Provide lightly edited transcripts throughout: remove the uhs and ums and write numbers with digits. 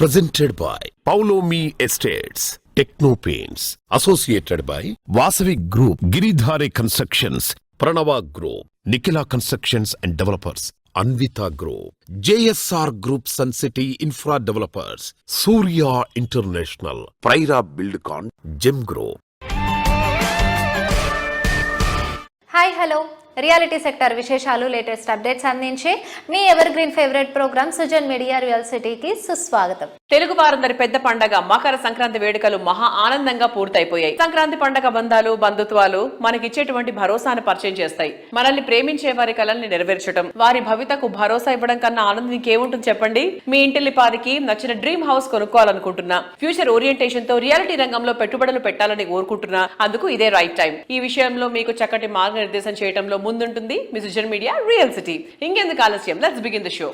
Presented by Paulomi Estates, Techno Paints, associated by Vasavi Group, Giridhare Constructions, Pranava Group, Nikila Constructions and Developers, Anvita Group, JSR Group Sun City Infra Developers, Surya International, Praira Buildcon, Gem Group. Hi hello reality sector విశేషాలు latest updates అందించే మీ evergreen favourite programme Sujan Media Real సిటీకి సుస్వాగతం. తెలుగు వారందరి పెద్ద పండగ మకర సంక్రాంతి వేడుకలు మహా ఆనందంగా పూర్తయిపోయాయి. సంక్రాంతి పండగ బంధాలు బంధుత్వాలు మనకిచ్చేటువంటి భరోసాను పరిచయం చేస్తాయి. మనల్ని ప్రేమించే వారి కలల్ని నెరవేర్చడం, వారి భవితకు భరోసా ఇవ్వడం కన్నా ఆనందం ఇంకేముంటుంది చెప్పండి. మీ ఇంటిల్లిపాదికి నచ్చిన డ్రీమ్ హౌస్ కొనుక్కోవాలనుకుంటున్నా, ఫ్యూచర్ ఓరియంటేషన్ తో రియాలిటీ రంగంలో పెట్టుబడులు పెట్టాలని కోరుకుంటున్నా, అందుకు ఇదే రైట్ టైం. ఈ విషయంలో మీకు చక్కటి మార్గనిర్దేశం చేయడంలో ముందుంటుంది మీ సుజన్ మీడియా రియల్ సిటీ. ఇంకెందుకు ఆలస్యం, లెట్స్ బిగిన్ ది షో.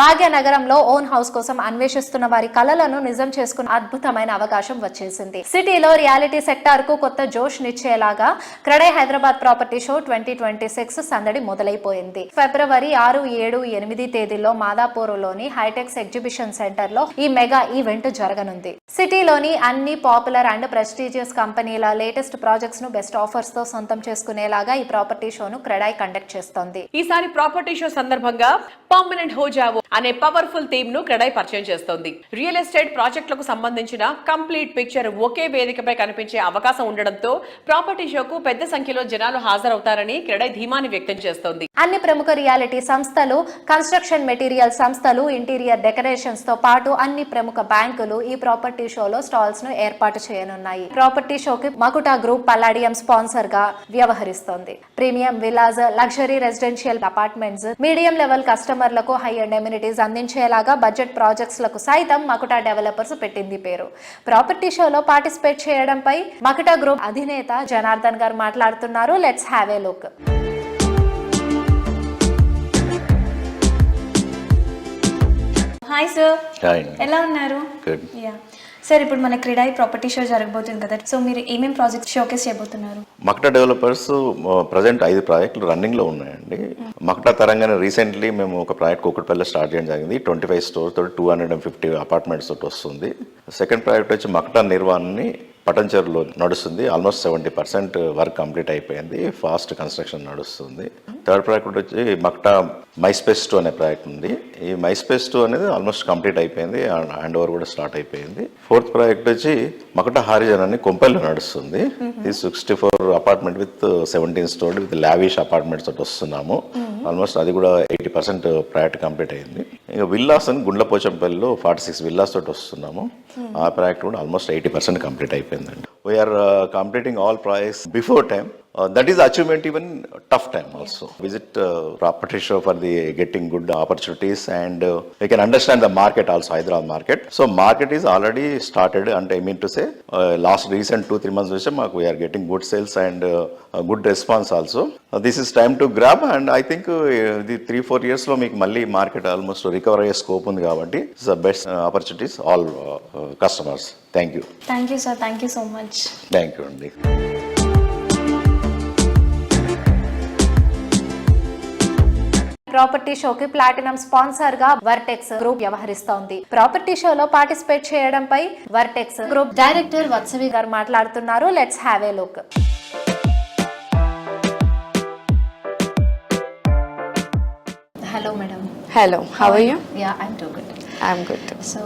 భాగ్యనగరంలో ఓన్ హౌస్ కోసం అన్వేషిస్తున్న వారి కలలను నిజం చేసుకున్న అద్భుతమైన అవకాశం వచ్చేసింది. సిటీలో రియాలిటీ సెక్టార్ కు కొత్త జోష్ నిచ్చేలాగా క్రెడై హైదరాబాద్ ప్రాపర్టీ షో 2026 సందడి మొదలైపోయింది. ఫిబ్రవరి 6, 7, 8 తేదీల్లో మాదాపూర్లోని హైటెక్స్ ఎగ్జిబిషన్ సెంటర్ లో ఈ మెగా ఈవెంట్ జరగనుంది. సిటీలోని అన్ని పాపులర్ అండ్ ప్రెస్టీజియస్ కంపెనీల లేటెస్ట్ ప్రాజెక్ట్స్ ను బెస్ట్ ఆఫర్స్ తో సొంతం చేసుకునేలాగా ఈ ప్రాపర్టీ షోను క్రెడై కండక్ట్ చేస్తోంది. ఈసారి ప్రాపర్టీ షో సందర్భంగా పర్మనెంట్ హో జావో అనే పవర్ఫుల్ థీమ్ ను క్రెడై పరిచయం చేస్తోంది. రియల్ ఎస్టేట్ ప్రాజెక్టులకు సంబంధించిన కంప్లీట్ పిక్చర్ ఒకే వేదికపై కనిపించే అవకాశం ఉండడంతో ప్రాపర్టీ షోకు పెద్ద సంఖ్యలో జనాలు హాజరవుతారని క్రెడై ధీమాని వ్యక్తం చేస్తోంది. అన్ని ప్రముఖ రియాలిటీ సంస్థలు, కన్స్ట్రక్షన్ మెటీరియల్ సంస్థలు, ఇంటీరియర్ డెకరేషన్స్ తో పాటు అన్ని ప్రముఖ బ్యాంకులు ఈ ప్రాపర్టీ షోలో స్టాల్స్ ను ఏర్పాటు చేయనున్నాయి. ప్రాపర్టీ షోకి మకుటా గ్రూప్ పల్లాడియం స్పాన్సర్ గా వ్యవహరిస్తోంది. Premium villas, luxury residential apartments, medium level కస్టమర్లకు హై అండ్ ఎమ్యూనిటీస్ అందించేలాగా బడ్జెట్ ప్రాజెక్ట్స్ లకు సైతం మకుటా డెవలపర్స్ పెట్టింది పేరు. ప్రాపర్టీ షోలో పార్టిసిపేట్ చేయడంపై మకుటా గ్రూప్ అధినేత జనార్దన్ గారు మాట్లాడుతున్నారు. Let's have a look. Hi sir, ఎలా ఉన్నారు? సార్, ఇప్పుడు మన క్రెడై ప్రాపర్టీ షో జరగబోతుంది కదా, సో మీరు ఏమేమి ప్రాజెక్ట్ షోకేస్ చేయబోతున్నారు? మక్టా డెవలపర్స్ ప్రజెంట్ 5 ప్రాజెక్టులు రన్నింగ్ లో ఉన్నాయండి. మక్టా తరంగానే రీసెంట్లీ మేము ఒక ప్రాజెక్ట్ కూకట్పల్లిలో స్టార్ట్ చేయడం జరిగింది. 25 స్టోర్ తోటి 250 అపార్ట్మెంట్స్ తోటి వస్తుంది. సెకండ్ ప్రాజెక్ట్ వచ్చి మక్టా నిర్వాణ్ని పటంచెరులో నడుస్తుంది. ఆల్మోస్ట్ 70% వర్క్ కంప్లీట్ అయిపోయింది. ఫాస్ట్ కన్స్ట్రక్షన్ నడుస్తుంది. థర్డ్ ప్రాజెక్ట్ వచ్చి మక్టా మైస్పేస్ 2 అనే ప్రాజెక్ట్ ఉంది. ఈ మైస్పేస్ 2 అనేది ఆల్మోస్ట్ కంప్లీట్ అయిపోయింది, హ్యాండ్ ఓవర్ కూడా స్టార్ట్ అయిపోయింది. ఫోర్త్ ప్రాజెక్ట్ వచ్చి మక్టా హారిజన్ అని కొంపల్లో నడుస్తుంది. ఇది 64 apartment with 17 stored with lavish apartments తోటి వస్తున్నాము. ఆల్మోస్ట్ అది కూడా 80% ప్రాజెక్ట్ కంప్లీట్ అయింది. ఇంకా విల్లాస్ అని గుండ్లపోచంపల్లిలో 46 విల్లాస్ తోటి వస్తున్నాము. ఆ ప్రాజెక్ట్ కూడా ఆల్మోస్ట్ 80% కంప్లీట్ అయిపోయిందండి. We're completing all projects before time. That is achievement even tough time also. Visit property show for the getting good opportunities and we can understand the market also, Hyderabad market. So market is already started and I mean to say last recent 2-3 months we are getting good sales and good response also. This is time to grab and I think the 3-4 years lo meeku malli market almost recover aye scope undi kabatti it's the best opportunities all customers. Thank you. Thank you sir, thank you so much. Thank you andi. Property షోకి platinum sponsor గా vertex group వ్యవహరిస్తోంది. Property షోలో participate చేయడంపై vertex group director Vasavi గారు మాట్లాడుతున్నారు. Let's have a look. Hello madam. Hello, how are you? Yeah, I'm too good. I'm good too. So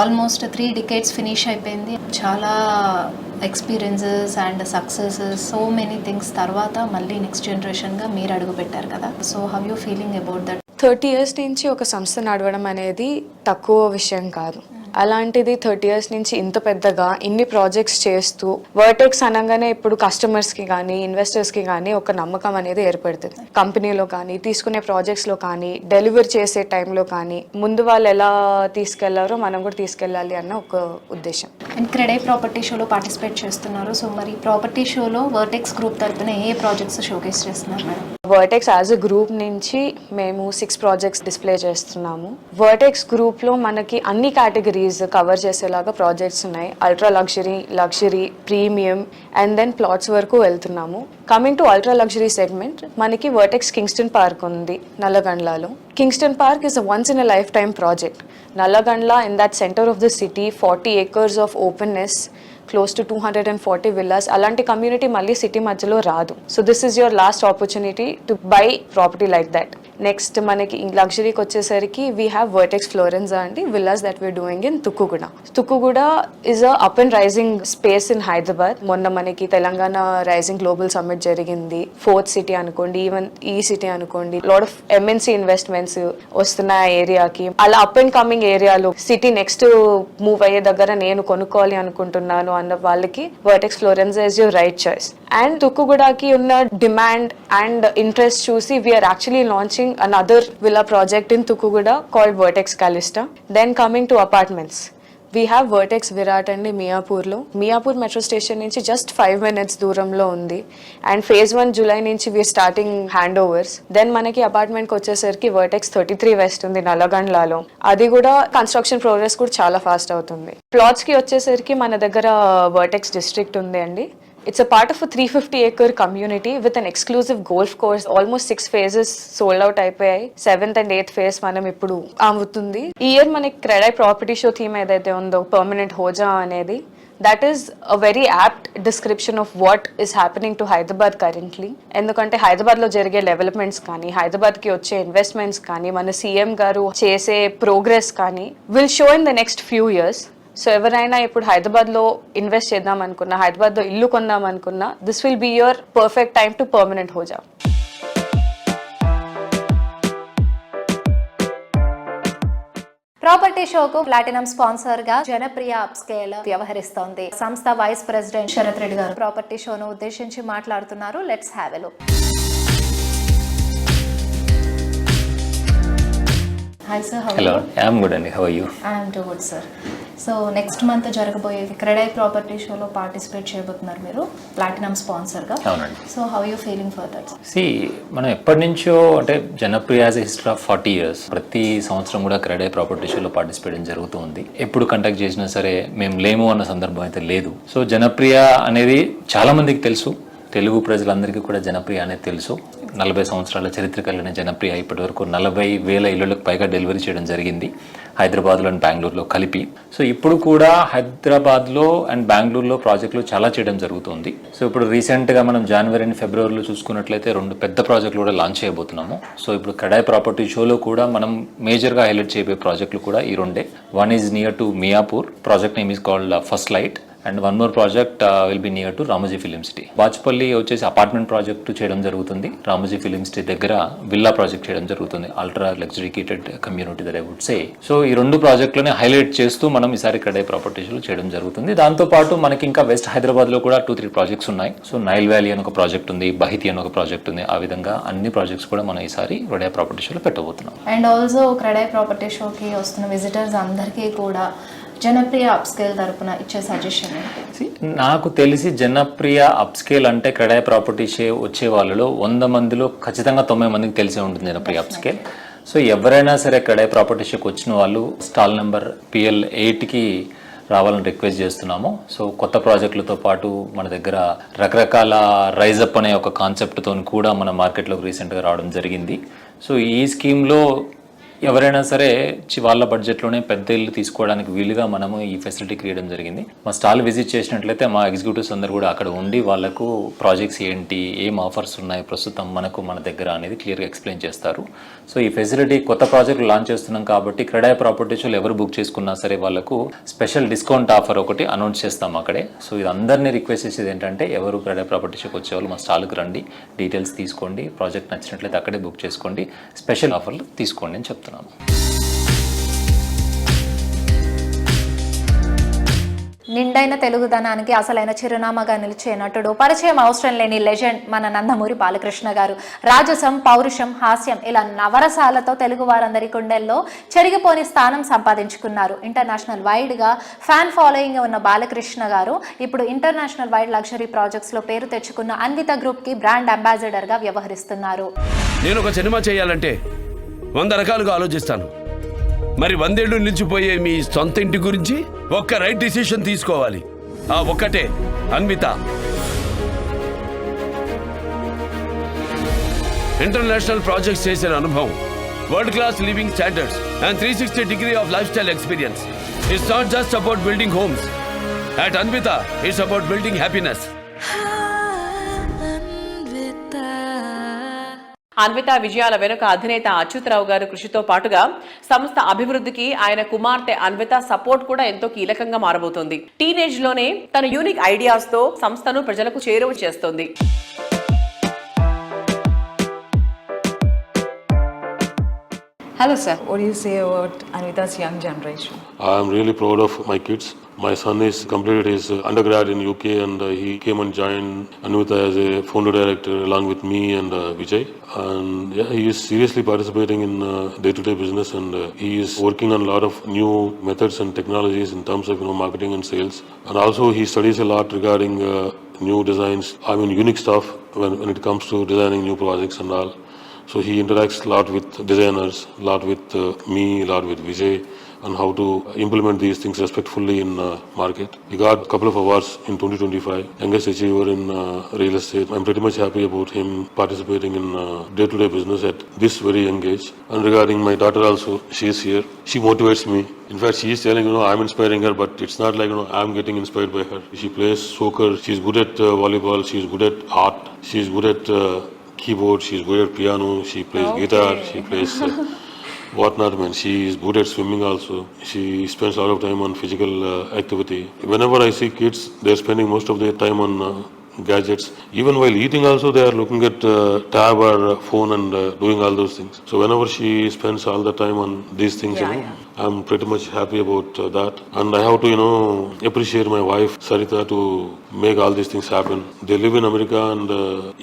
almost 3 decades finish అయిపోయింది. చాలా experiences and successes, so many things తర్వాత మళ్ళీ next జనరేషన్గా మీరు అడుగు పెట్టారు కదా. So how you feeling about that? 30 years నుంచి ఒక సంస్థ నడవడం అనేది తక్కువ విషయం కాదు. అలాంటిది 30 years నుంచి ఇంత పెద్దగా ఇన్ని ప్రాజెక్ట్స్ చేస్తూ వర్టెక్స్ అనగానే ఇప్పుడు కస్టమర్స్కి కానీ ఇన్వెస్టర్స్కి కానీ ఒక నమ్మకం అనేది ఏర్పడుతుంది. కంపెనీలో కానీ తీసుకునే ప్రాజెక్ట్స్లో కానీ డెలివర్ చేసే టైంలో కానీ ముందు వాళ్ళు ఎలా తీసుకెళ్లారో మనం కూడా తీసుకెళ్ళాలి అన్న ఒక ఉద్దేశం. అండ్ క్రెడై ప్రాపర్టీ షోలో పార్టిసిపేట్ చేస్తున్నారు. సో మరి ప్రాపర్టీ షోలో వర్టెక్స్ గ్రూప్ తరపున ఏ ప్రాజెక్ట్స్ షోకేస్ చేస్తున్నారు madam? Vertex as a group నుంచి మేము 6 ప్రాజెక్ట్స్ డిస్ప్లే చేస్తున్నాము. వర్టెక్స్ గ్రూప్లో మనకి అన్ని కేటగిరీ కేటగిరీస్ కవర్ చేసేలాగా ప్రాజెక్ట్స్ ఉన్నాయి. Ultra luxury, premium and then plots వరకు వెళ్తున్నాము. Coming to ultra luxury segment, మనకి వర్టెక్స్ కింగ్స్టన్ పార్క్ ఉంది నల్లగండ్లలో. Kingston Park is a once in a lifetime project. Nallagandla, in that center of the city, 40 acres of openness, close to 240 villas. Alanti community malli city madhyalo raadu. So this is your last opportunity to buy property like that. Next manaki luxury ki vachesariki we have Vertex Florenza andi villas that we're doing in Tukkuguda. Tukkuguda is a up and rising space in Hyderabad. Monna manaki Telangana Rising Global Summit jarigindi. Fourth city anukondi, even E city anukondi. Lot of MNC investments vastunna area ki. Ala up and coming area lo city next move ayye daggara nenu konukovali anukuntunnanu అన్న వాళ్ళకి Vertex Florenza is your right choice. And తుక్కుగూడకి ఉన్న demand and interest చూసి we're actually launching another villa project in Tukkuguda called Vertex Calista. Then coming to apartments, we have Vertex Virat అండి మియాపూర్లో. Miyapur metro station నుంచి just 5 minutes దూరంలో ఉంది. And phase 1 July నుంచి we're starting handovers. Then మనకి అపార్ట్మెంట్కి వచ్చేసరికి వర్టెక్స్ 33 వెస్ట్ ఉంది నల్లగండ్లలో. అది కూడా కన్స్ట్రక్షన్ ప్రోగ్రెస్ కూడా చాలా ఫాస్ట్ అవుతుంది. ప్లాట్స్కి వచ్చేసరికి మన దగ్గర వర్టెక్స్ డిస్ట్రిక్ట్ ఉంది అండి. It's a part of a 350-acre community with an exclusive golf course. Almost 6 phases sold out అయిపోయాయి. 7th and 8th phase మనం ఇప్పుడు అమ్ముతుంది. ఈ ఇయర్ మనకి క్రెడై ప్రాపర్టీ షో థీమ్ ఏదైతే ఉందో పర్మనెంట్ హోజా అనేది, that is a very apt description of what is happening to Hyderabad currently. ఎందుకంటే హైదరాబాద్లో జరిగే డెవలప్మెంట్స్ కానీ, హైదరాబాద్కి వచ్చే ఇన్వెస్ట్మెంట్స్ కానీ, మన సీఎం గారు చేసే ప్రోగ్రెస్ కానీ will show in the next few years. So ఎవరైనా ఇప్పుడు హైదరాబాద్లో ఇన్వెస్ట్ చేద్దాం అనుకున్నా, హైదరాబాద్లో ఇల్లు కొందాం అనుకున్నా, this will be your perfect time to permanent హోజా. ప్రాపర్టీ షోకు ప్లాటినం స్పాన్సర్ గా జనప్రియ అప్స్కేల్ వ్యవహరిస్తోంది. సంస్థ వైస్ ప్రెసిడెంట్ శరత్ రెడ్డి గారు ప్రాపర్టీ షోను ఉద్దేశించి మాట్లాడుతున్నారు. Let's have a look. Hi sir, how are you? I'm good అండి. How are you? I'm too good sir. So next month CREDAI క్రెడై ప్రాపర్టీ షోలో పార్టిసిపేట్ చేయబోతున్నారు మీరు ప్లాటినం స్పాన్సర్గా. అవునండి. So how you feeling for that? మనం ఎప్పటి నుంచో అంటే Janapriya as a history of 40 years ప్రతి సంవత్సరం కూడా క్రెడై ప్రాపర్టీ షోలో పార్టిసిపేట్ జరుగుతూ ఉంది. ఎప్పుడు కండక్ట్ చేసినా సరే మేము లేము అన్న సందర్భం అయితే లేదు. సో జనప్రియ అనేది చాలా మందికి తెలుసు, తెలుగు ప్రజలందరికీ కూడా జనప్రియ అనేది తెలుసు. 40 సంవత్సరాల చరిత్ర కలిగిన జనప్రియ ఇప్పటి వరకు 40,000 ఇళ్లకు పైగా డెలివరీ చేయడం జరిగింది హైదరాబాద్లో అండ్ బెంగళూరులో కలిపి. సో ఇప్పుడు కూడా హైదరాబాద్లో అండ్ బెంగళూరులో ప్రాజెక్టులు చాలా చేయడం జరుగుతుంది. సో ఇప్పుడు రీసెంట్గా మనం జనవరి అండ్ ఫిబ్రవరిలో చూసుకున్నట్లయితే 2 పెద్ద ప్రాజెక్టులు కూడా లాంచ్ చేయబోతున్నాము. సో ఇప్పుడు క్రెడై ప్రాపర్టీ షోలో కూడా మనం మేజర్గా హైలైట్ చేయబోయే ప్రాజెక్టులు కూడా ఈ 2. One is near to Miyapur, project name is called First Light. And one more project will be near to Ramoji Film City. Bachupalli వచ్చేసి అపార్ట్మెంట్ ప్రాజెక్టు చేయడం జరుగుతుంది. రామోజీ ఫిలిం సిటీ దగ్గర విల్లా ప్రాజెక్ట్ చేయడం జరుగుతుంది. Ultra luxury gated community that I would say. So ఈ 2 ప్రాజెక్టులని highlight చేస్తూ మనం ఈసారి క్రెడై ప్రాపర్టీస్లో చేయడం జరుగుతుంది. దాంతోపాటు మనకి ఇంకా వెస్ట్ హైదరాబాద్లో కూడా 2-3 ప్రాజెక్ట్స్ ఉన్నాయి. సో నైల్ వ్యాలీ అని ఒక ప్రాజెక్ట్ ఉంది, బహితి అని ఒక ప్రాజెక్ట్ ఉంది. ఆ విధంగా అన్ని ప్రాజెక్ట్స్ కూడా మనం ఈసారి క్రెడై ప్రాపర్టీ షోలో పెట్టబోతున్నాం. అండ్ ఆల్సో క్రెడై ప్రాపర్టీ షోకి వస్తున్న విజిటర్స్ అందరికీ కూడా జనప్రియ అప్స్కేల్ తరపున ఇచ్చే సజెషన్ ఏంటి? నాకు తెలిసి జనప్రియ అప్స్కేల్ అంటే క్రెడై ప్రాపర్టీ షో వచ్చే వాళ్ళలో 100 మందిలో ఖచ్చితంగా 90 మందికి తెలిసే ఉంటుంది జనప్రియ అప్స్కేల్. సో ఎవరైనా సరే క్రెడై ప్రాపర్టీ షోకి వచ్చిన వాళ్ళు స్టాల్ నెంబర్ PL 8కి రావాలని రిక్వెస్ట్ చేస్తున్నాము. సో కొత్త ప్రాజెక్టులతో పాటు మన దగ్గర రకరకాల రైజప్ అనే ఒక కాన్సెప్ట్తో కూడా మన మార్కెట్లోకి రీసెంట్గా రావడం జరిగింది. సో ఈ స్కీమ్లో ఎవరైనా సరే వాళ్ళ బడ్జెట్లోనే పెద్ద ఇల్లు తీసుకోవడానికి వీలుగా మనము ఈ ఫెసిలిటీ క్రియేట్ జరిగింది. మా స్టాల్ విజిట్ చేసినట్లయితే మా ఎగ్జిక్యూటివ్స్ అందరూ కూడా అక్కడ ఉండి వాళ్ళకు ప్రాజెక్ట్స్ ఏంటి, ఏం ఆఫర్స్ ఉన్నాయి ప్రస్తుతం మన దగ్గర అనేది క్లియర్గా ఎక్స్ప్లెయిన్ చేస్తారు. సో ఈ ఫెసిలిటీ కొత్త ప్రాజెక్టులు లాంచ్ చేస్తున్నాం కాబట్టి క్రెడై ప్రాపర్టీస్లో ఎవరు బుక్ చేసుకున్నా సరే వాళ్ళకు స్పెషల్ డిస్కౌంట్ ఆఫర్ ఒకటి అనౌన్స్ చేస్తాం అక్కడే. సో ఇది అందరినీ రిక్వెస్ట్ చేసేది ఏంటంటే ఎవరు క్రెడై ప్రాపర్టీస్కి వచ్చేవాళ్ళు మా స్టాల్కి రండి, డీటెయిల్స్ తీసుకోండి, ప్రాజెక్ట్ నచ్చినట్లయితే అక్కడే బుక్ చేసుకోండి, స్పెషల్ ఆఫర్లు తీసుకోండి అని చెప్తున్నాను. నిండైన తెలుగుదనానికి అసలైన చిరునామాగా నిలిచే నటుడు, పరిచయం అవసరం లేని లెజెండ్ మన నందమూరి బాలకృష్ణ గారు. రాజసం, పౌరుషం, హాస్యం ఇలా నవరసాలతో తెలుగు వారందరి గుండెల్లో చెరిగిపోని స్థానం సంపాదించుకున్నారు. ఇంటర్నేషనల్ వైడ్ గా ఫ్యాన్ ఫాలోయింగ్ ఉన్న బాలకృష్ణ గారు ఇప్పుడు ఇంటర్నేషనల్ వైడ్ లగ్జరీ ప్రాజెక్ట్స్ లో పేరు తెచ్చుకున్న అన్విత గ్రూప్ కి బ్రాండ్ అంబాసిడర్ గా వ్యవహరిస్తున్నారు. నేను ఒక సినిమా చేయాలంటే 100 రకాలుగా ఆలోచిస్తాను. మరి 100 ఏళ్ళు నిలిచిపోయే మీ సొంత ఇంటి గురించి ఒక్క రైట్ డిసిషన్ తీసుకోవాలి. ఆ ఒక్కటే, అన్విత. ఇంటర్నేషనల్ ప్రాజెక్ట్స్ చేసిన అనుభవం, world class living standards and 360 degree of lifestyle experience. It's not just about building homes. At Anvita it's about building happiness. Anvita విజయాల వెనుక అధినేత అచ్యుతరావు గారు కృషితో పాటుగా సంస్థ అభివృద్ధికి ఆయన కుమార్తె అన్విత సపోర్ట్ కూడా ఎంతో కీలకంగా మారబోతోంది. టీనేజ్ లోనే తన యూనిక్ ఐడియాస్ తో సంస్థను ప్రజలకు చేరువ చేస్తోంది. Hello sir, what do you say about Anvita's young generation? I am really proud of my kids. My son is completed his undergrad in UK and he came and joined Anvita as a founder director along with me and Vijay. And yeah, he is seriously participating in day-to-day business and he is working on a lot of new methods and technologies in terms of marketing and sales. And also he studies a lot regarding new designs. I mean unique stuff when it comes to designing new projects and all. So he interacts a lot with designers, a lot with me, a lot with Vijay, on how to implement these things respectfully in market. He got a couple of awards in 2025, youngest achiever in real estate. I'm pretty much happy about him participating in day-to-day business at this very young age. And regarding my daughter also, she is here. She motivates me. In fact, she is telling, I'm inspiring her, but it's not like, I'm getting inspired by her. She plays soccer. She's good at volleyball. She's good at art. She's good at keyboard, she's good at piano, she plays guitar, she plays whatnot, man. She is good at swimming also. She spends a lot of time on physical activity. Whenever I see kids, they're spending most of their time on gadgets. Even while eating also, they are looking at tab or phone and doing all those things. So whenever she spends all the time on these things, I'm pretty much happy about that. And I have to, appreciate my wife, Sarita, to make all these things happen. They live in America and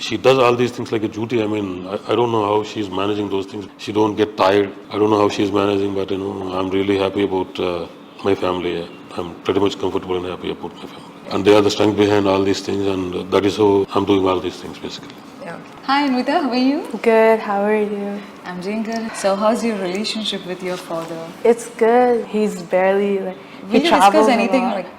she does all these things like a duty. I mean, I don't know how she's managing those things. She don't get tired. I don't know how she's managing, but, I'm really happy about my family. I'm pretty much comfortable and happy about my family. And they are the strength behind all these things, and that is how I'm doing all these things basically. Yeah. Hi Anvita, how are you? Good, how are you? I'm doing good. So how's your relationship with your father? It's good. He's barely like Will you discuss anything like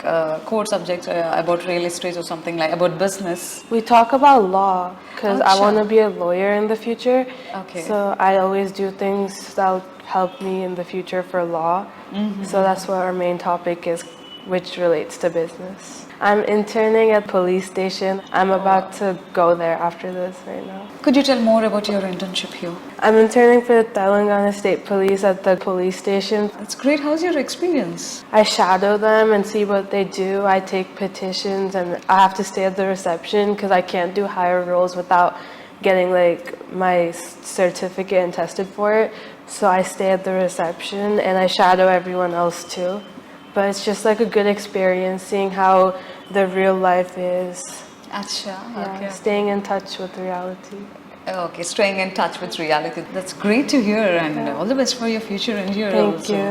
core subjects about real estate or something like about business? We talk about law because I want to be a lawyer in the future. Okay. So I always do things that will help me in the future for law. So that's what our main topic is, which relates to business. I'm interning at police station. I'm about to go there after this right now. Could you tell more about your internship here? I'm interning for Telangana State Police at the police station. That's great. How's your experience? I shadow them and see what they do. I take petitions and I have to stay at the reception because I can't do higher roles without getting like my certificate and tested for it. So I stay at the reception and I shadow everyone else too. But it's just like a good experience seeing how the real life is. Acha. Yeah, Okay. staying in touch with reality. Okay, staying in touch with reality. That's great to hear, and all the best for your future endeavor. Thank also. you.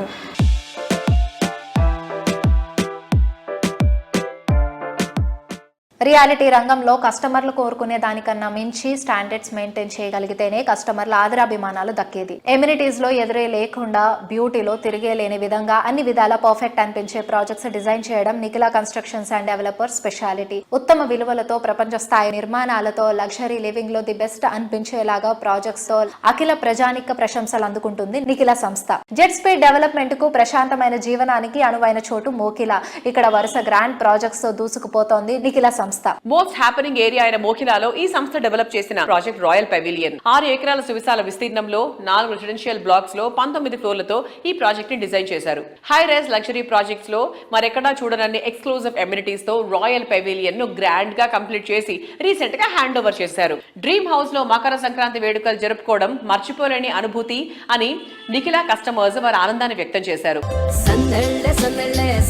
Reality రంగంలో కస్టమర్లు కోరుకునే దానికన్నా మించి standards maintain చేయగలిగితేనే కస్టమర్ల ఆదరాభిమానాలు దక్కేది. Amenities లో ఎదురే లేకుండా బ్యూటీలో తిరిగే లేని విధంగా అన్ని విధాల పర్ఫెక్ట్ అనిపించే ప్రాజెక్ట్స్ డిజైన్ చేయడం Nikhila constructions and developers speciality. ఉత్తమ విలువలతో ప్రపంచ స్థాయి నిర్మాణాలతో లగ్జరీ లివింగ్ లో ది బెస్ట్ అనిపించేలాగా ప్రాజెక్ట్స్ తో అఖిల ప్రజానిక ప్రశంసలు అందుకుంటుంది నిఖిల సంస్థ. జెట్ స్పీడ్ డెవలప్మెంట్ కు ప్రశాంతమైన జీవనానికి అనువైన చోటు మోకిల. ఇక్కడ వరుస గ్రాండ్ ప్రాజెక్ట్స్ తో దూసుకుపోతోంది నిఖిల సంస్థ. మోస్ట్ హ్యాపెనింగ్ ఏరియా అయిన మోకిలాలో ఈ సంస్థ డెవలప్ చేసిన ప్రాజెక్ట్ రాయల్ పెవిలియన్ 6 ఎకరాల సువిశాల విస్తీర్ణంలో 4 రెసిడెన్షియల్ బ్లాక్స్ లో 19 ఫ్లోర్లతో ఈ ప్రాజెక్ట్ ని డిజైన్ చేశారు. హై రైజ్ లగ్జరీ ప్రాజెక్ట్స్ లో మరెక్కడా చూడనన్ని ఎక్స్క్లూజివ్ ఎమ్యూనిటీస్ తో రాయల్ పెవిలియన్ ను గ్రాండ్ గా కంప్లీట్ చేసి రీసెంట్ గా హ్యాండ్ ఓవర్ చేశారు. డ్రీమ్ హౌస్ లో మకర సంక్రాంతి వేడుకలు జరుపుకోవడం మర్చిపోలేని అనుభూతి అని నిఖిల కస్టమర్స్ వారి ఆనందాన్ని వ్యక్తం చేశారు.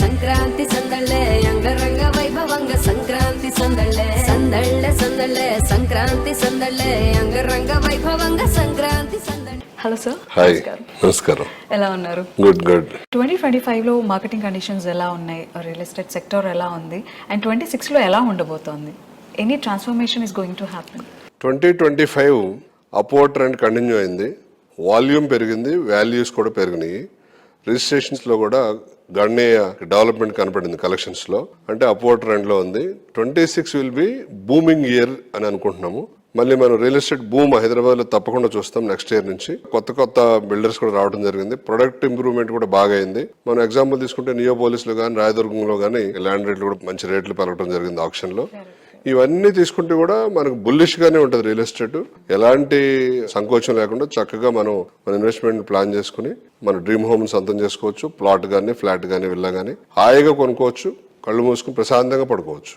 సంక్రాంతి సందళ్ళే అంగరంగ వైభవంగ సంక్రాంతి సందళ్ళే సందళ్ళే సందళ్ళే సంక్రాంతి సందళ్ళే అంగరంగ వైభవంగ సంక్రాంతి సందళ్ళే. Hello sir. హాయ్, నమస్కారం. ఎలా ఉన్నారు? Good good. 2025లో మార్కెటింగ్ కండిషన్స్ ఎలా ఉన్నాయి, రియల్ ఎస్టేట్ సెక్టర్ ఎలా ఉంది, అండ్ 26లో ఎలా ఉండబోతోంది? Any transformation is going to happen? 2025 upward trend continue అయింది. వాల్యూమ్ పెరిగింది, వాల్యూస్ కూడా పెరిగినాయి. రిజిస్ట్రేషన్స్ లో కూడా గణనీయ డెవలప్మెంట్ కనపడింది కలెక్షన్స్ లో, అంటే అప్వర్డ్ ట్రెండ్ లో ఉంది. 26 విల్ బి బూమింగ్ ఇయర్ అని అనుకుంటున్నాము. మళ్ళీ మనం రియల్ ఎస్టేట్ బూమ్ హైదరాబాద్ లో తప్పకుండా చూస్తాం నెక్స్ట్ ఇయర్ నుంచి. కొత్త బిల్డర్స్ కూడా రావడం జరిగింది. ప్రొడక్ట్ ఇంప్రూవ్మెంట్ కూడా బాగా అయింది. మనం ఎగ్జాంపుల్ తీసుకుంటే నియోపోలిస్ లో కానీ రాయదుర్గంలో కానీ ల్యాండ్ రేట్లు కూడా మంచి రేట్లు పెరగడం జరిగింది ఆక్షన్ లో. ఇవన్నీ తీసుకుంటే కూడా మనకు బుల్లిష్ గానే ఉంటుంది రియల్ ఎస్టేట్. ఎలాంటి సంకోచం లేకుండా చక్కగా మనం మన ఇన్వెస్ట్మెంట్ ప్లాన్ చేసుకుని మన డ్రీమ్ హోమ్ సొంతం చేసుకోవచ్చు. ప్లాట్ గానీ, ఫ్లాట్ గానీ, విల్లా గానీ హాయిగా కొనుక్కోవచ్చు. కళ్ళు మూసుకుని ప్రశాంతంగా పడుకోవచ్చు.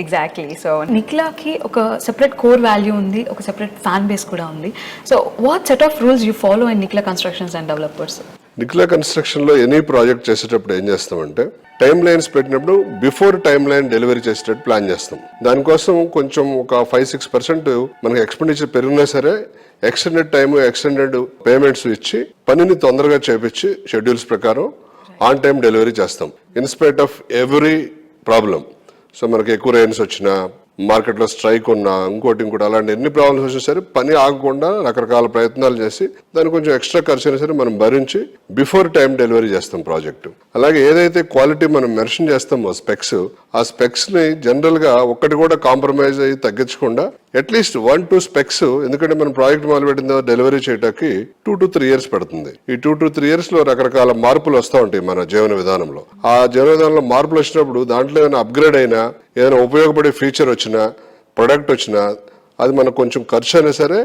ఎగ్జాక్ట్లీ. సో నిఖిలాకి ఒక సెపరేట్ కోర్ వాల్యూ ఉంది, ఒక సెపరేట్ ఫ్యాన్ బేస్ కూడా ఉంది. So what set of rules you follow in Nikhila constructions and developers? Nikhila construction లో ఎనీ ప్రాజెక్ట్ చేసేటప్పుడు ఏం చేస్తామంటే టైం లైన్స్ పెట్టినప్పుడు బిఫోర్ టైం లైన్ డెలివరీ చేసేటట్టు ప్లాన్ చేస్తాం. దానికోసం కొంచెం ఒక 5-6% మనకి ఎక్స్పెండిచర్ పెరిగినా సరే ఎక్స్టెండెడ్ టైం, ఎక్స్టెండెడ్ పేమెంట్స్ ఇచ్చి పనిని తొందరగా చేపించి షెడ్యూల్స్ ప్రకారం ఆన్ టైం డెలివరీ చేస్తాం. In spite of every problem. So మనకి ఎక్కువ రైన్స్ వచ్చినా, మార్కెట్లో స్ట్రైక్ ఉన్నా, ఇంకోటి అలాంటి ఎన్ని ప్రాబ్లమ్స్ వచ్చినా సరే పని ఆగకుండా రకరకాల ప్రయత్నాలు చేసి దానికి కొంచెం ఎక్స్ట్రా ఖర్చు అయినా సరే మనం భరించి బిఫోర్ టైం డెలివరీ చేస్తాం ప్రాజెక్టు. అలాగే ఏదైతే క్వాలిటీ మనం మెన్షన్ చేస్తామో స్పెక్స్, ఆ స్పెక్స్ ని జనరల్ గా ఒక్కటి కూడా కాంప్రమైజ్ అయ్యి తగ్గించకుండా అట్లీస్ట్ 1-2 స్పెక్స్, ఎందుకంటే మనం ప్రాజెక్ట్ మొదలుపెట్టిన తర్వాత డెలివరీ చేయడానికి 2 to 3 years పడుతుంది. ఈ 2 to 3 years లో రకరకాల మార్పులు వస్తూ ఉంటాయి మన జీవన విధానంలో. ఆ జీవన విధానంలో మార్పులు వచ్చినప్పుడు దాంట్లో ఏమైనా అప్గ్రేడ్ అయినా, ఏదైనా ఉపయోగపడే ఫీచర్ వచ్చినా, ప్రొడక్ట్ వచ్చినా, అది మనకు కొంచెం ఖర్చు అయినా సరే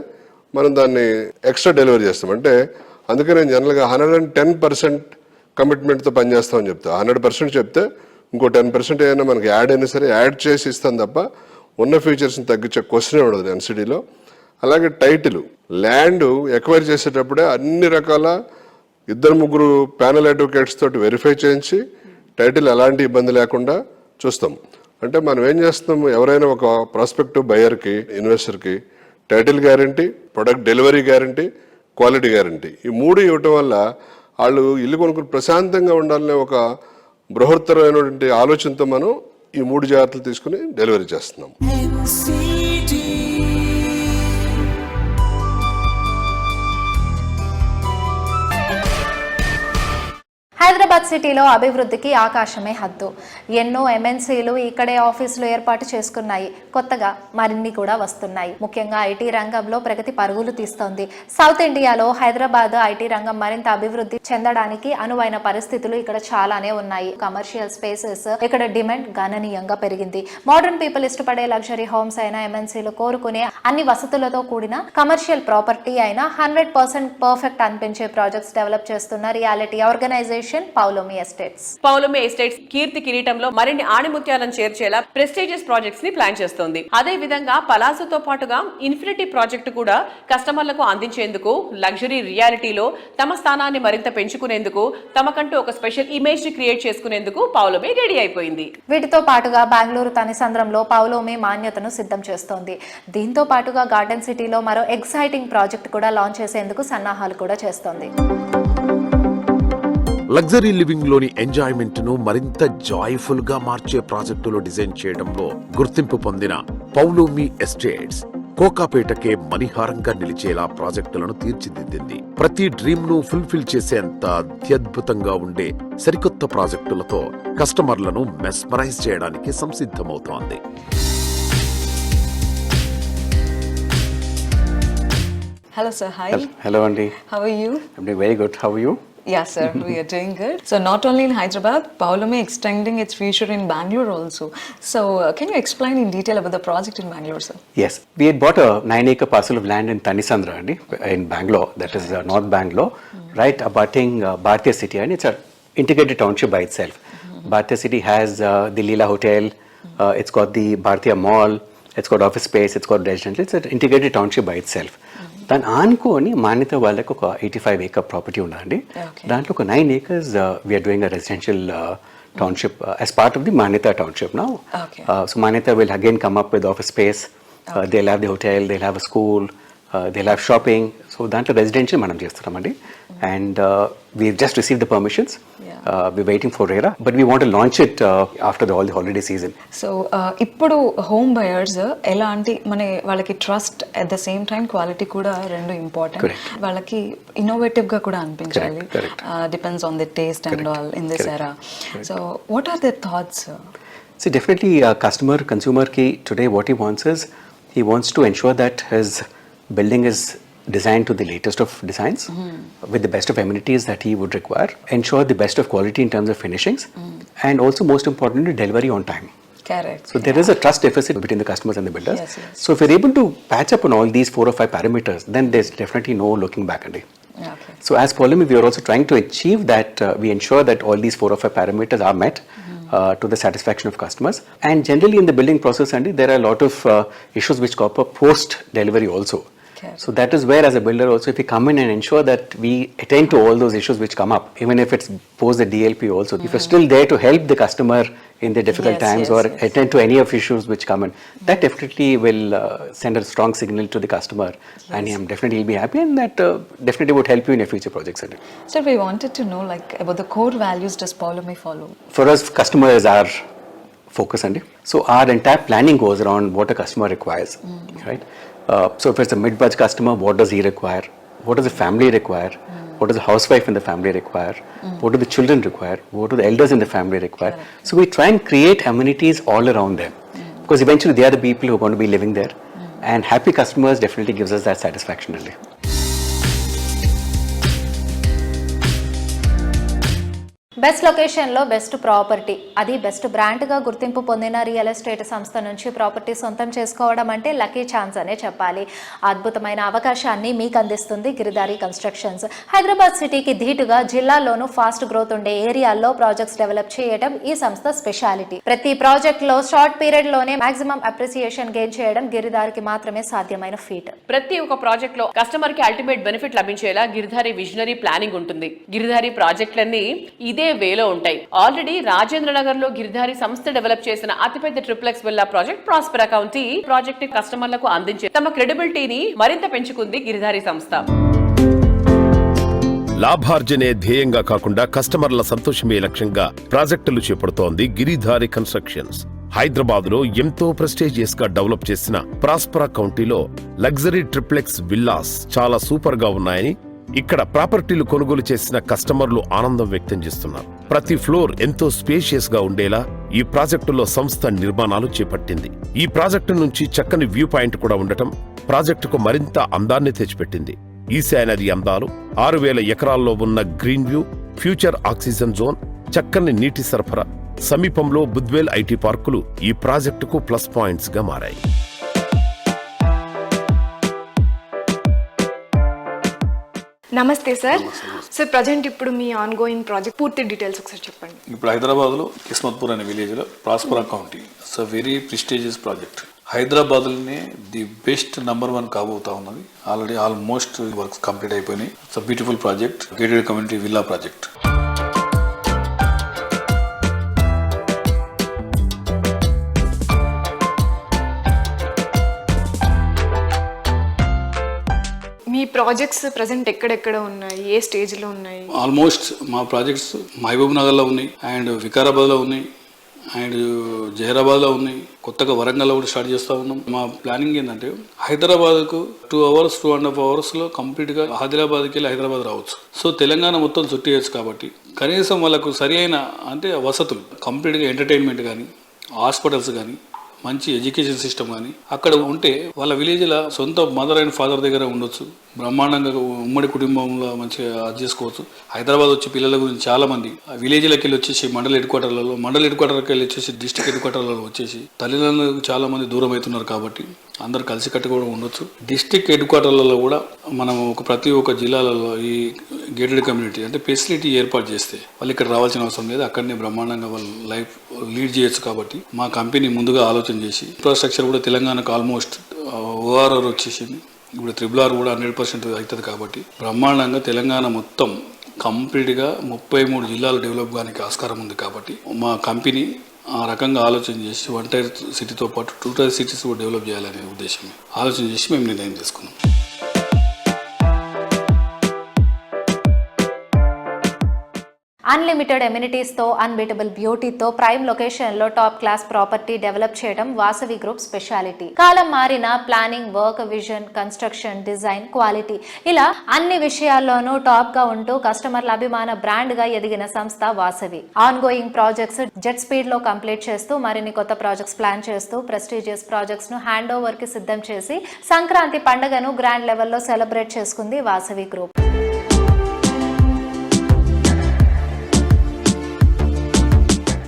మనం దాన్ని ఎక్స్ట్రా డెలివరీ చేస్తాం. అంటే అందుకే నేను జనరల్గా 110% కమిట్మెంట్తో పనిచేస్తామని చెప్తా. 100% చెప్తే ఇంకో 10% ఏదైనా మనకి యాడ్ అయినా సరే యాడ్ చేసి ఇస్తాం తప్ప ఉన్న ఫీచర్స్ని తగ్గించే క్వశ్చనే ఉండదు ఎన్సిడీలో. అలాగే టైటిల్, ల్యాండ్ ఎక్వైర్ చేసేటప్పుడే అన్ని రకాల 2-3 ప్యానల్ అడ్వకేట్స్ తోటి వెరిఫై చేయించి టైటిల్ ఎలాంటి ఇబ్బంది లేకుండా చూస్తాం. అంటే మనం ఏం చేస్తాం, ఎవరైనా ఒక ప్రాస్పెక్టివ్ బయర్కి, ఇన్వెస్టర్కి title guarantee, product delivery guarantee, quality guarantee, ఈ 3 ఇవ్వటం వల్ల వాళ్ళు ఇల్లు కొనుక్కుని ప్రశాంతంగా ఉండాలనే ఒక బృహత్తరమైనటువంటి ఆలోచనతో మనం ఈ 3 జాగ్రత్తలు తీసుకుని డెలివరీ చేస్తున్నాం. హైదరాబాద్ సిటీలో అభివృద్ధికి ఆకాశమే హద్దు. ఎన్నో ఎంఎన్సీలు ఇక్కడే ఆఫీసులు ఏర్పాటు చేసుకున్నాయి. కొత్తగా మరిన్ని కూడా వస్తున్నాయి. ముఖ్యంగా ఐటీ రంగంలో ప్రగతి పరుగులు తీస్తోంది. సౌత్ ఇండియాలో హైదరాబాద్ ఐటీ రంగం మరింత అభివృద్ధి చెందడానికి అనువైన పరిస్థితులు ఇక్కడ చాలానే ఉన్నాయి. కమర్షియల్ స్పేసెస్ ఇక్కడ డిమాండ్ గణనీయంగా పెరిగింది. మోడర్న్ పీపుల్ ఇష్టపడే లగ్జరీ హోమ్స్ అయినా, ఎంఎన్సీలు కోరుకునే అన్ని వసతులతో కూడిన కమర్షియల్ ప్రాపర్టీ అయినా 100% పర్ఫెక్ట్ అనిపించే ప్రాజెక్ట్స్ డెవలప్ చేస్తున్న reality organisation Paulomi Estates. Paulomi Estates కీర్తి కిరీటంలో మరిన్ని ఆణిముత్యాలను చేర్చేలా ప్రెస్టీజియస్ ప్రాజెక్ట్స్ ని ప్లాన్ చేస్తోంది. అదే విధంగా పలాసోతో పాటుగా ఇన్ఫినిటీ ప్రాజెక్టు కూడా కస్టమర్లకు అందించేందుకు, లగ్జరీ రియాలిటీలో తమ స్థానాన్ని మరింత పెంచుకునేందుకు, తమకంటూ ఒక స్పెషల్ ఇమేజ్ ని క్రియేట్ చేసుకునేందుకు పౌలోమి రెడీ అయిపోయింది. వీటితో పాటుగా బెంగళూరు తనిసంద్రంలో పౌలోమి మాన్యతను సిద్ధం చేస్తోంది. దీంతో పాటుగా గార్డెన్ సిటీలో మరో ఎక్సైటింగ్ ప్రాజెక్ట్ కూడా లాంచ్ చేసేందుకు సన్నాహాలు కూడా చేస్తోంది. లగ్జరీ లివింగ్ లోని ఎంజాయ్మెంట్ ను మరింత జాయ్ఫుల్ గా మార్చే ప్రాజెక్టులు డిజైన్ చేయడంలో గుర్తింపు పొందిన పౌలోమి ఎస్టేట్స్ కోకాపేటకే మణిహారంగా నిలిచేలా ప్రాజెక్టులను తీర్చిదిద్దింది. ప్రతి డ్రీమ్ ను ఫుల్ఫిల్ చేసేంత అత్యద్భుతంగా ఉండే సరికొత్త ప్రాజెక్టులతో కస్టమర్లను మెస్మరైజ్ చేయడానికి సంసిద్ధమవుతోంది. Hello sir, hi. Hello Andy. How are you? I'm doing very good. How are you? Yeah sir, we are doing good. So not only in Hyderabad, Pavlomi extending its future in Bangalore also. So can you explain in detail about the project in Bangalore, sir? Yes, we had bought a 9-acre parcel of land in Tanisandra Andy, in Bangalore, that is North Bangalore, right abutting Bhartiya City, and it's an integrated township by itself. Bhartiya City has the Leela Hotel, it's got the Bhartiya Mall, it's got office space, it's got residential, it's an integrated township by itself. దాన్ని ఆనుకొని మాన్యత వాళ్ళకి ఒక 85-acre property ఉందండి. దాంట్లో ఒక 9 acres we're doing a residential township as part of the Manyata township now. So Manyata will again come up with office space, they'll have the hotel, they'll have a school, they have shopping. So దాంట్లో residential మనం చేస్తున్నామండి. And we just receive the permissions. We're waiting for RERA, but we want to launch it after all the holiday season. So ఇప్పుడు home buyers ఎలాంటి వాళ్ళకి trust at the same time quality కూడా రెండు important. వాళ్ళకి innovative గా కూడా అనిపించాలి. Depends on the taste and all in this era. So what are the thoughts? See, definitely consumer ki today what he wants is he wants to ensure that his building is designed to the latest of designs with the best of amenities that he would require, ensure the best of quality in terms of finishings, and also most importantly delivery on time. Correct. So there is a trust deficit between the customers and the builders. Yes. So if we're able to patch up on all these 4 or 5 parameters, then there's definitely no looking back. Okay. So as Polymi, we are also trying to achieve that we ensure that all these 4 or 5 parameters are met to the satisfaction of customers. And generally in the building process, Andy, there are a lot of issues which crop up post delivery also. Okay. So that is where as a builder also, if we come in and ensure that we attend to all those issues which come up, even if it's post the DLP also, if you're still there to help the customer in the difficult times or attend to any of issues which come in, that definitely will send a strong signal to the customer, and he definitely will be happy, and that definitely would help you in your future projects. So we wanted to know about the core values does Polymi follow? For us, customer is our focus, Andy. So our entire planning goes around what a customer requires, right? So if it's a mid-budget customer, what does he require? What does the family require? What does the housewife in the family require? What do the children require? What do the elders in the family require? So we try and create amenities all around them, because eventually they are the people who are going to be living there, and happy customers definitely gives us that satisfaction. Really. Best లొకేషన్లో best property, అది best బ్రాండ్గా గుర్తింపు పొందిన real estate సంస్థ నుంచి property సొంతం చేసుకోవడం అంటే లక్కీ ఛాన్స్ అనే చెప్పాలి. అద్భుతమైన అవకాశాన్ని మీకు అందిస్తుంది గిరిధారి కన్స్ట్రక్షన్స్. హైదరాబాద్ సిటీకి ధీటుగా జిల్లాల్లోనూ ఫాస్ట్ గ్రోత్ ఉండే ఏరియాల్లో ప్రాజెక్ట్స్ డెవలప్ చేయడం ఈ సంస్థ స్పెషాలిటీ. ప్రతి ప్రాజెక్ట్లో షార్ట్ పీరియడ్ లోనే మాక్సిమం అప్రిసియేషన్ గెయిన్ చేయడం గిరిధారికి మాత్రమే సాధ్యమైన ఫీట్. ప్రతి ఒక్క ప్రాజెక్ట్ లో కస్టమర్ కి అల్టిమేట్ బెనిఫిట్ లభించేలా గిరిధారి విజనరీ ప్లానింగ్ ఉంటుంది. గిరిధారి ప్రాజెక్టులన్నీ ఇదే వేలో ఉంటాయి. ఆల్రెడీ రాజేంద్ర నగర్ లో గిరిధారి సంస్థ డెవలప్ చేసిన అతిపెద్ద triplex villa project Prospera county project కస్టమర్లకు అందించే తమ క్రెడిబిలిటీని మరింత పెంచుకుంది గిరిధారి సంస్థ. లాభార్జనే ధ్యేయంగా కాకుండా కస్టమర్ల సంతోషమే లక్ష్యంగా ప్రాజెక్టులు చేపడుతోంది గిరిధారి కన్స్ట్రక్షన్స్. హైదరాబాద్ లో ఎంతో ప్రెస్టీజియస్ గా డెవలప్ చేసిన ప్రాస్పెరా కౌంటీలో లగ్జరీ ట్రిప్లెక్స్ విల్లాస్ చాలా సూపర్ గా ఉన్నాయని ఇక్కడ ప్రాపర్టీలు కొనుగోలు చేసిన కస్టమర్లు ఆనందం వ్యక్తం చేస్తున్నారు. ప్రతి ఫ్లోర్ ఎంతో స్పేషియస్ గా ఉండేలా ఈ ప్రాజెక్టులో సంస్థ నిర్మాణాలు చేపట్టింది. ఈ ప్రాజెక్టు నుంచి చక్కని వ్యూ పాయింట్ కూడా ఉండటం ప్రాజెక్టుకు మరింత అందాన్ని తెచ్చిపెట్టింది. ఈశాన్యది అందాలు, 6000 ఎకరాల్లో ఉన్న green view, future oxygen zone, చక్కని నీటి సరఫరా, సమీపంలో బుద్వేల్ ఐటీ పార్కులు ఈ ప్రాజెక్టుకు ప్లస్ పాయింట్స్ గా మారాయి. నమస్తే సార్. సార్ ప్రజెంట్ ఇప్పుడు మీ ఆన్ గోయింగ్ ప్రాజెక్ట్ పూర్తి డీటెయిల్స్ ఒకసారి చెప్పండి. ఇప్పుడు హైదరాబాద్లో కిస్మత్పూర్ అనే విలేజ్లో Prospera county it's a very prestigious project. హైదరాబాద్లోనే ది బెస్ట్ నంబర్ 1 కాబోతా ఉన్నది. ఆల్రెడీ ఆల్మోస్ట్ వర్క్స్ కంప్లీట్ అయిపోయినాయి. It's a beautiful project, gated community villa project. Me projects present ఎక్కడెక్కడ ఉన్నాయి, ఏ స్టేజ్లో ఉన్నాయి? ఆల్మోస్ట్ మా ప్రాజెక్ట్స్ మహబూబ్ నగర్లో ఉన్నాయి, అండ్ వికారాబాద్లో ఉన్నాయి, అండ్ జహీరాబాద్లో ఉన్నాయి. కొత్తగా వరంగల్లో కూడా స్టార్ట్ చేస్తూ ఉన్నాం. మా ప్లానింగ్ ఏంటంటే హైదరాబాద్కు 2 hours 2.5 hours కంప్లీట్గా ఆదిలాబాద్కి వెళ్ళి హైదరాబాద్ రావచ్చు. సో తెలంగాణ మొత్తం చుట్టేయచ్చు. కాబట్టి కనీసం వాళ్ళకు సరి అయిన అంటే వసతులు, కంప్లీట్గా ఎంటర్టైన్మెంట్ కానీ, హాస్పిటల్స్ కానీ, మంచి ఎడ్యుకేషన్ సిస్టమ్ కానీ అక్కడ ఉంటే వాళ్ళ విలేజ్లో సొంత మదర్ అండ్ ఫాదర్ దగ్గర ఉండొచ్చు. బ్రహ్మాండంగా ఉమ్మడి కుటుంబంలో మంచిగా అది చేసుకోవచ్చు. హైదరాబాద్ వచ్చే పిల్లల గురించి చాలా మంది విలేజ్లకి వెళ్ళి వచ్చేసి మండల హెడ్ క్వార్టర్కి వెళ్ళి వచ్చేసి డిస్ట్రిక్ట్ హెడ్ క్వార్టర్లలో వచ్చేసి తల్లిదండ్రులకు చాలా మంది దూరం అవుతున్నారు. కాబట్టి అందరు కలిసి కట్టుకోవడం ఉండొచ్చు. డిస్ట్రిక్ట్ హెడ్ క్వార్టర్లలో కూడా మనం ప్రతి ఒక్క జిల్లాలలో ఈ గేటెడ్ కమ్యూనిటీ అంటే ఫెసిలిటీ ఏర్పాటు చేస్తే వాళ్ళు ఇక్కడ రావాల్సిన అవసరం లేదు. అక్కడనే బ్రహ్మాండంగా వాళ్ళు లైఫ్ లీడ్ చేయొచ్చు. కాబట్టి మా కంపెనీ ముందుగా ఆలోచన చేసి ఇన్ఫ్రాస్ట్రక్చర్ కూడా తెలంగాణకు ఆల్మోస్ట్ ఓఆర్ఆర్ వచ్చేసింది. ఇప్పుడు RRR కూడా 100% అవుతుంది. కాబట్టి బ్రహ్మాండంగా తెలంగాణ మొత్తం కంప్లీట్గా 33 జిల్లాలు డెవలప్ కానికి ఆస్కారం ఉంది. కాబట్టి మా కంపెనీ ఆ రకంగా ఆలోచన చేసి 1 tier సిటీతో పాటు 2 tier సిటీస్ కూడా డెవలప్ చేయాలనే ఉద్దేశం ఆలోచన చేసి మేము నిర్ణయం తీసుకున్నాం. అన్లిమిటెడ్ ఎమ్యూనిటీస్ తో అన్బీటబుల్ బ్యూటీతో ప్రైమ్ లొకేషన్ లో టాప్ క్లాస్ ప్రాపర్టీ డెవలప్ చేయడం వాసవి గ్రూప్ స్పెషాలిటీ. కాలం మారిన planning, work, vision, construction, design, quality ఇలా అన్ని విషయాల్లోనూ టాప్ గా ఉంటూ కస్టమర్ల అభిమాన బ్రాండ్ గా ఎదిగిన సంస్థ Vasavi. On going projects jet speed లో కంప్లీట్ చేస్తూ మరిన్ని కొత్త ప్రాజెక్ట్స్ ప్లాన్ చేస్తూ ప్రెస్టీజియస్ ప్రాజెక్ట్స్ ను హ్యాండ్ ఓవర్ కి సిద్ధం చేసి సంక్రాంతి పండుగను గ్రాండ్ లెవెల్లో సెలబ్రేట్ చేసుకుంది వాసవి గ్రూప్.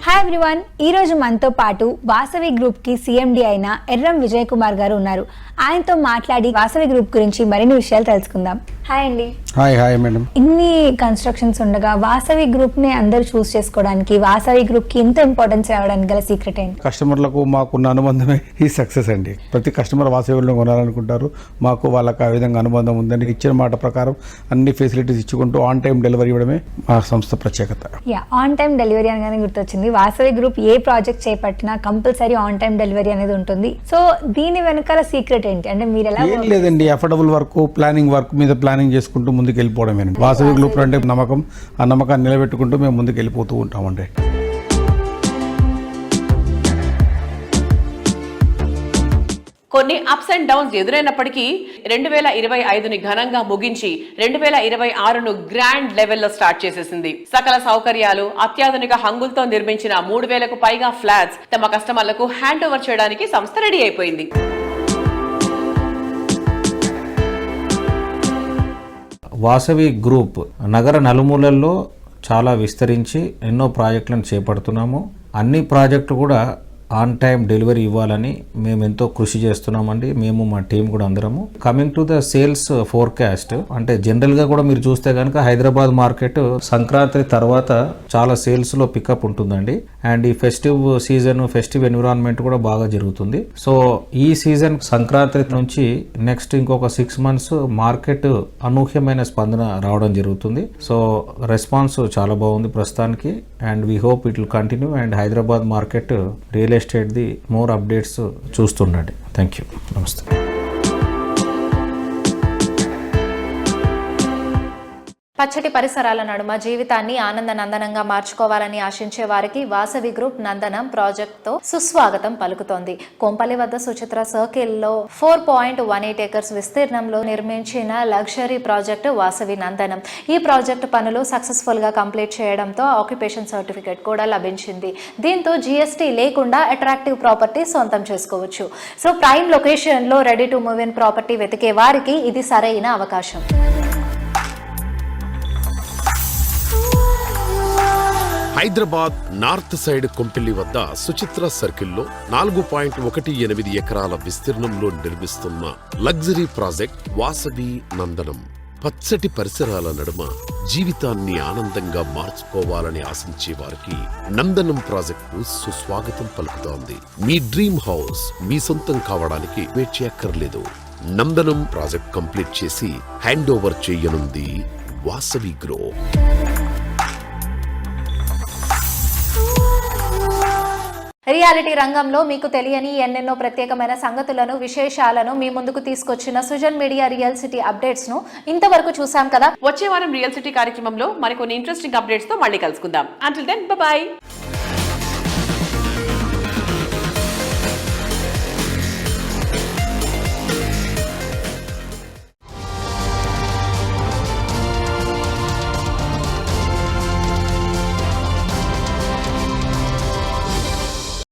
హాయ్ ఎవ్రీవన్, ఈరోజు మనతో పాటు వాసవి గ్రూప్కి సిఎండి అయిన ఎర్రం విజయ్ కుమార్ గారు ఉన్నారు. ఆయనతో మాట్లాడి వాసవి గ్రూప్ గురించి మరిన్ని విషయాలు తెలుసుకుందాం. హాయ్ అండి. Hi madam. ఇన్ని కన్స్ట్రక్షన్స్ ఉండగా వాసవి గ్రూప్ని అందరూ చూస్ చేసుకోవడానికి, వాసవి గ్రూప్కి ఇంత ఇంపార్టెన్స్ ఇవ్వడానికి గల సీక్రెట్ ఏంటి? కస్టమర్లకు మాకున్న అనుబంధమే ఈ సక్సెస్ అండి. ప్రతి కస్టమర్ వాసవిలో కొనాలనుకుంటారు. మాకు వాళ్ళకి ఆ విధంగా అనుబంధం ఉందండి. ఇచ్చిన మాట ప్రకారం అన్ని ఫెసిలిటీస్ ఇచ్చుకుంటూ ఆన్ టైం డెలివరీ ఇవ్వడమే మా సంస్థ ప్రత్యేకత. ఆన్ టైం డెలివరీ అనగానే గుర్తొచ్చింది, వాసవి గ్రూప్ ఏ ప్రాజెక్ట్ చేపట్టినా కంపల్సరీ ఆన్ టైం డెలివరీ అనేది ఉంటుంది. సో దీని వెనకాల సీక్రెట్ ఏంటి? అంటే మీరు ఎలా? ఏం లేదండి, అఫోర్డబుల్ వర్క్, ప్లానింగ్ వర్క్ మీద ప్లానింగ్ చేసుకుంటూ ముందుకు వెళ్ళిపోవడమేనండి. వాసవి గ్రూప్ అంటే నమ్మకం, ఆ నమ్మకాన్ని నిలబెట్టుకుంటూ మేము ముందుకు వెళ్ళిపోతూ ఉంటామండి. కొన్ని అప్స్ అండ్ డౌన్స్ ఎదురైనప్పటికీ 2025ని ఘనంగా ముగించి 2026ను గ్రాండ్ లెవెల్లో స్టార్ట్ చేసేసింది. సకల సౌకర్యాలు, అత్యాధునిక హంగులతో నిర్మించిన 3000కు పైగా ఫ్లాట్స్ తమ కస్టమర్లకు హ్యాండ్ ఓవర్ చేయడానికి సంస్థ రెడీ అయిపోయింది. వాసవి గ్రూప్ నగర నలుమూలల్లో చాలా విస్తరించి ఎన్నో ప్రాజెక్టులను చేపడుతున్నాము. అన్ని ప్రాజెక్టులు కూడా ఆన్ టైం డెలివరీ ఇవ్వాలని మేము ఎంతో కృషి చేస్తున్నామండి. మేము మా టీం కూడా అందరము. Coming to the sales forecast, అంటే జనరల్గా కూడా మీరు చూస్తే కనుక హైదరాబాద్ మార్కెట్ సంక్రాంతి తర్వాత చాలా సేల్స్లో పికప్ ఉంటుందండి. అండ్ ఈ ఫెస్టివ్ సీజన్, ఫెస్టివ్ ఎన్విరాన్మెంట్ కూడా బాగా జరుగుతుంది. సో ఈ సీజన్ సంక్రాంతి నుంచి నెక్స్ట్ ఇంకొక 6 months మార్కెట్ అనూహ్యమైన స్పందన రావడం జరుగుతుంది. సో రెస్పాన్స్ చాలా బాగుంది ప్రస్తుతానికి. And we hope it will continue. And Hyderabad market real estate the more updates చూస్తుండండి. Thank you. నమస్తే. పచ్చటి పరిసరాల నడుమ జీవితాన్ని ఆనందనందనంగా మార్చుకోవాలని ఆశించే వారికి వాసవి గ్రూప్ నందనం ప్రాజెక్ట్ తో సుస్వాగతం పలుకుతోంది. కొంపల్లి వద్ద సుచిత్ర సర్కిల్ లో 4.18 acres విస్తీర్ణంలో నిర్మించిన లగ్జరీ ప్రాజెక్టు వాసవి నందనం. ఈ ప్రాజెక్టు పనులు సక్సెస్ఫుల్ గా కంప్లీట్ చేయడంతో ఆక్యుపేషన్ సర్టిఫికేట్ కూడా లభించింది. దీంతో జీఎస్టీ లేకుండా అట్రాక్టివ్ ప్రాపర్టీ సొంతం చేసుకోవచ్చు. సో ప్రైమ్ లొకేషన్ లో ready to move in property వెతికే వారికి ఇది సరైన అవకాశం. హైదరాబాద్ నార్త్ సైడ్ కొంపెల్లి వద్ద సుచిత్ర సర్కిల్లో 4.18 ఎకరాల విస్తీర్ణంలో నిర్మిస్తున్న లగ్జరీ ప్రాజెక్ట్ వాసవి నందనం. పచ్చటి పరిసరాల నడుమ జీవితాన్ని ఆనందంగా మార్చుకోవాలని ఆశించే వారికి నందనం ప్రాజెక్టు సుస్వాగతం పలుకుతోంది. మీ డ్రీమ్ హౌస్ మీ సొంతం కావడానికి వెయిట్ చేయక్కర్లేదు. నందనం ప్రాజెక్ట్ కంప్లీట్ చేసి హ్యాండ్ ఓవర్ చేయనుంది వాసవి గ్రూప్. రియాలిటీ రంగంలో మీకు తెలియని ఎన్నెన్నో ప్రత్యేకమైన సంగతులను, విశేషాలను మీ ముందుకు తీసుకొచ్చిన Sujan Media Real city updates ను ఇంతవరకు చూసాం కదా. వచ్చే వారం రియల్ సిటీ కార్యక్రమంలో మరికొన్ని ఇంట్రెస్టింగ్ అప్డేట్స్ తో మళ్ళీ కలుసుకుందాం. Until then bye by.